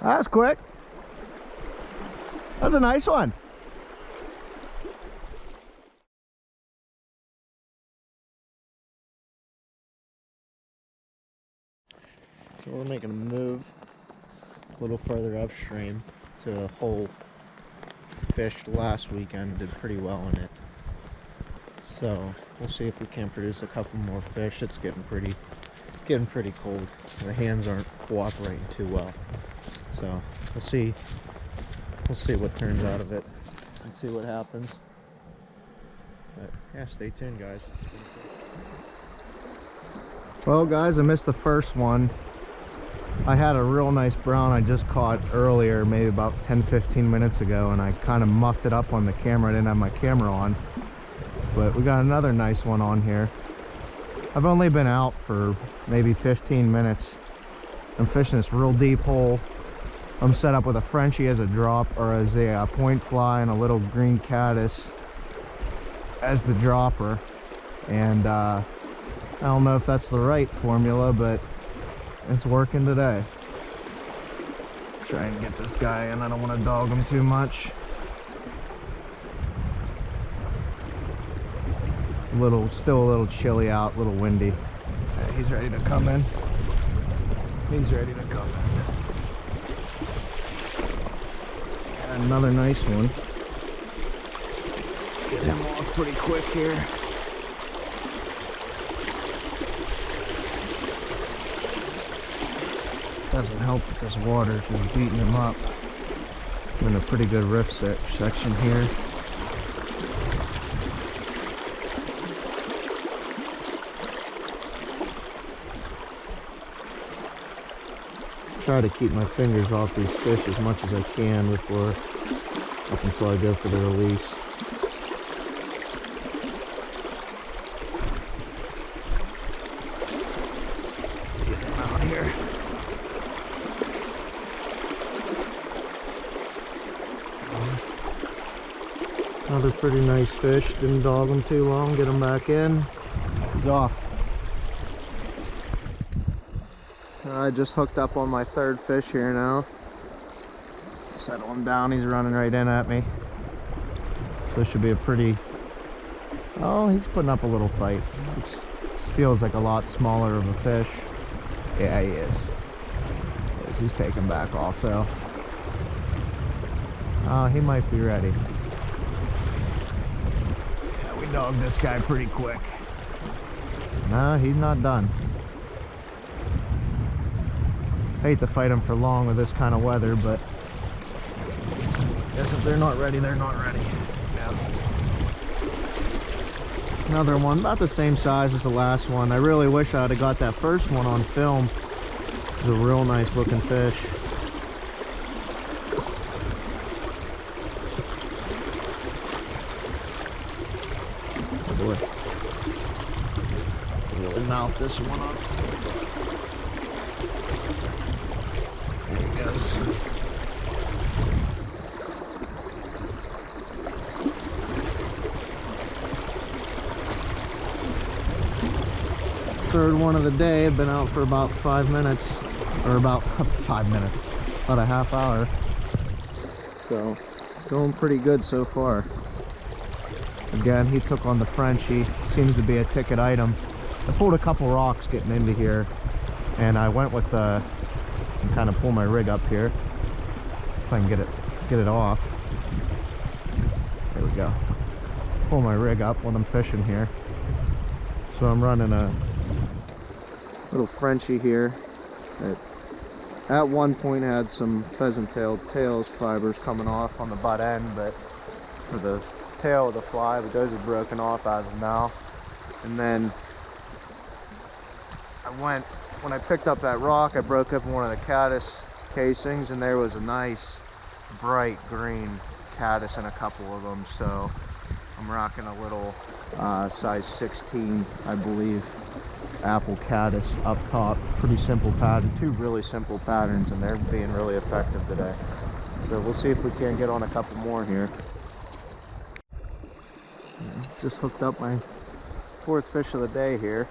That's quick. That's a nice one. So we're making a move a little further upstream to a hole fished last weekend. Did pretty well in it. So we'll see if we can produce a couple more fish. It's getting pretty cold. The hands aren't cooperating too well. So we'll see what turns out of it and see what happens. But yeah, stay tuned, guys. Well, guys, I missed the first one. I had a real nice brown I just caught earlier, maybe about 10-15 minutes ago, and I kind of muffed it up on the camera. I didn't have my camera on, but we got another nice one on here. I've only been out for maybe 15 minutes. I'm fishing this real deep hole. I'm set up with a Frenchie as a drop, or as a point fly, and a little green caddis as the dropper. And I don't know if that's the right formula, but it's working today. Try and get this guy in. I don't want to dog him too much. Still a little chilly out, a little windy. Yeah, he's ready to come in. He's ready to come in. And another nice one. Get him off pretty quick here. Doesn't help that this water's just beating him up. I'm in a pretty good riff section here. Try to keep my fingers off these fish as much as I can up until I go for the release. Let's get him out here. Another pretty nice fish. Didn't dog him too long. Get him back in. He's off. I just hooked up on my third fish here now. Settle him down. He's running right in at me. So this should be a pretty... Oh, he's putting up a little fight. It feels like a lot smaller of a fish. Yeah, he is. He's taking back off though. Oh, he might be ready. Yeah, we dogged this guy pretty quick. No, he's not done. Hate to fight them for long with this kind of weather, but I guess if they're not ready, they're not ready. Yeah. Another one, about the same size as the last one. I really wish I would have got that first one on film. It was a real nice looking fish. Oh boy. Really mouth this one up. Third one of the day. I've been out for about 5 minutes, or about 5 minutes, about a half hour. So going pretty good so far. Again, he took on the Frenchie. Seems to be a ticket item. I pulled a couple rocks getting into here, and I went with kind of pull my rig up here if I can get it off. There we go. Pull my rig up when I'm fishing here. So I'm running a little Frenchie here that at one point had some pheasant tails fibers coming off on the butt end, but for the tail of the fly, but those are broken off as of now. And then when I picked up that rock, I broke up one of the caddis casings, and there was a nice bright green caddis in a couple of them. So I'm rocking a little size 16, I believe, apple caddis up top. Pretty simple pattern, two really simple patterns, and they're being really effective today. So we'll see if we can get on a couple more here. Just hooked up my fourth fish of the day here.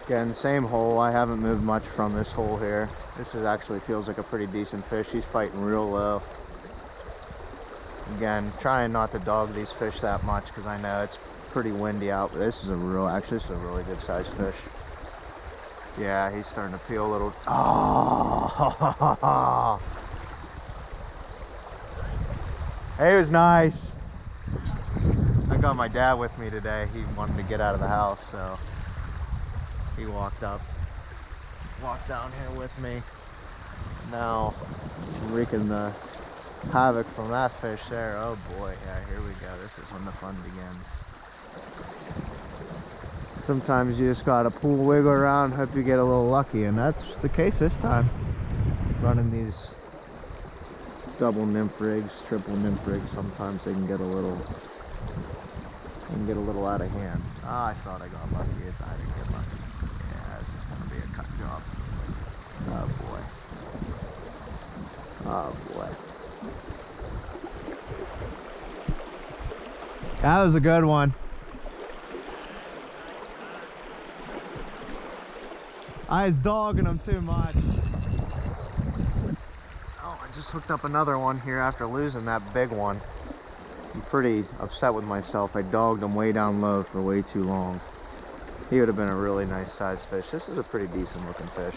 Again, same hole. I haven't moved much from this hole here. This is actually feels like a pretty decent fish. He's fighting real low. Again, trying not to dog these fish that much because I know it's pretty windy out, but this is actually this is a really good sized fish. Yeah, he's starting to peel a little. Oh, hey, it was nice. I got my dad with me today. He wanted to get out of the house, so he walked down here with me. Now I'm wreaking the havoc from that fish there. Oh boy, yeah, here we go. This is when the fun begins. Sometimes you just gotta pull, wiggle around, hope you get a little lucky, and that's the case this time. Running these double nymph rigs, triple nymph rigs, sometimes they can get a little out of hand. Ah, I thought I got lucky. I didn't get lucky. Yeah, this is gonna be a cut job. Oh boy. Oh boy. That was a good one. I was dogging them too much. Oh, I just hooked up another one here after losing that big one. I'm pretty upset with myself. I dogged him way down low for way too long. He would have been a really nice sized fish. This is a pretty decent looking fish.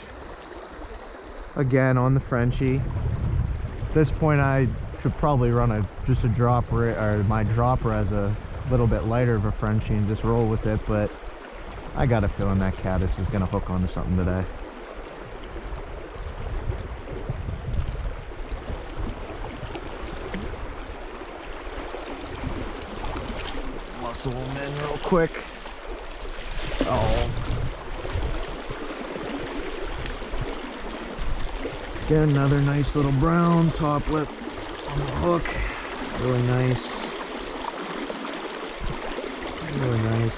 Again, on the Frenchie. At this point, I should probably run just a dropper, or my dropper as a little bit lighter of a Frenchie and just roll with it, but I got a feeling that caddis is going to hook onto something today. Muscle him in real quick. Oh. Again, another nice little brown top lip on the hook. Really nice. Really nice.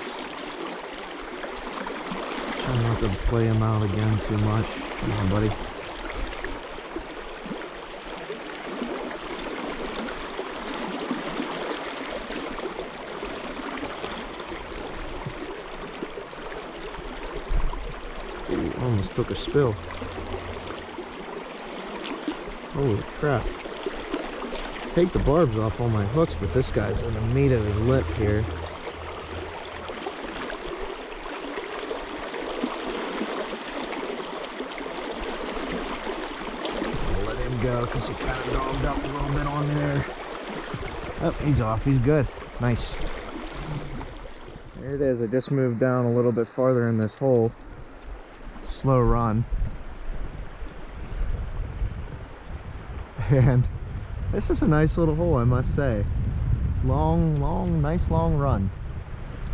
Try not to play him out again too much. Come on, buddy. Ooh, almost took a spill. Holy crap. Take the barbs off all my hooks, but this guy's in the meat of his lip here. I'll let him go because he kind of dogged up a little bit on there. Oh, he's off. He's good. Nice. There it is. I just moved down a little bit farther in this hole. Slow run. And this is a nice little hole, I must say. It's nice long run.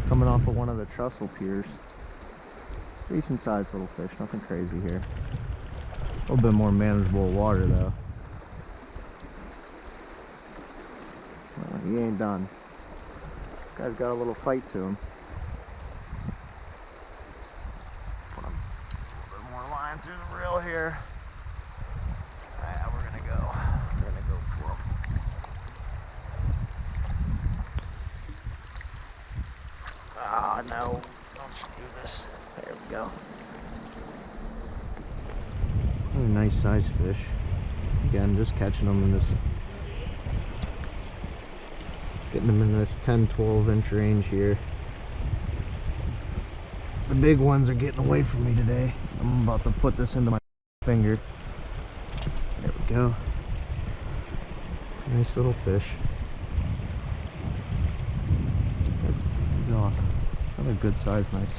Coming off of one of the trestle piers. Decent sized little fish, nothing crazy here. A little bit more manageable water though. Well, he ain't done. Guy's got a little fight to him. Put a little bit more line through the reel here. Yeah, we're gonna go for him. Ah, no, don't do this. There we go. What a nice sized fish. Again, just catching them in this, getting them in this 10-12 inch range here. The big ones are getting away from me today. I'm about to put this into my finger. There we go. Nice little fish. He's off. Another good size, nice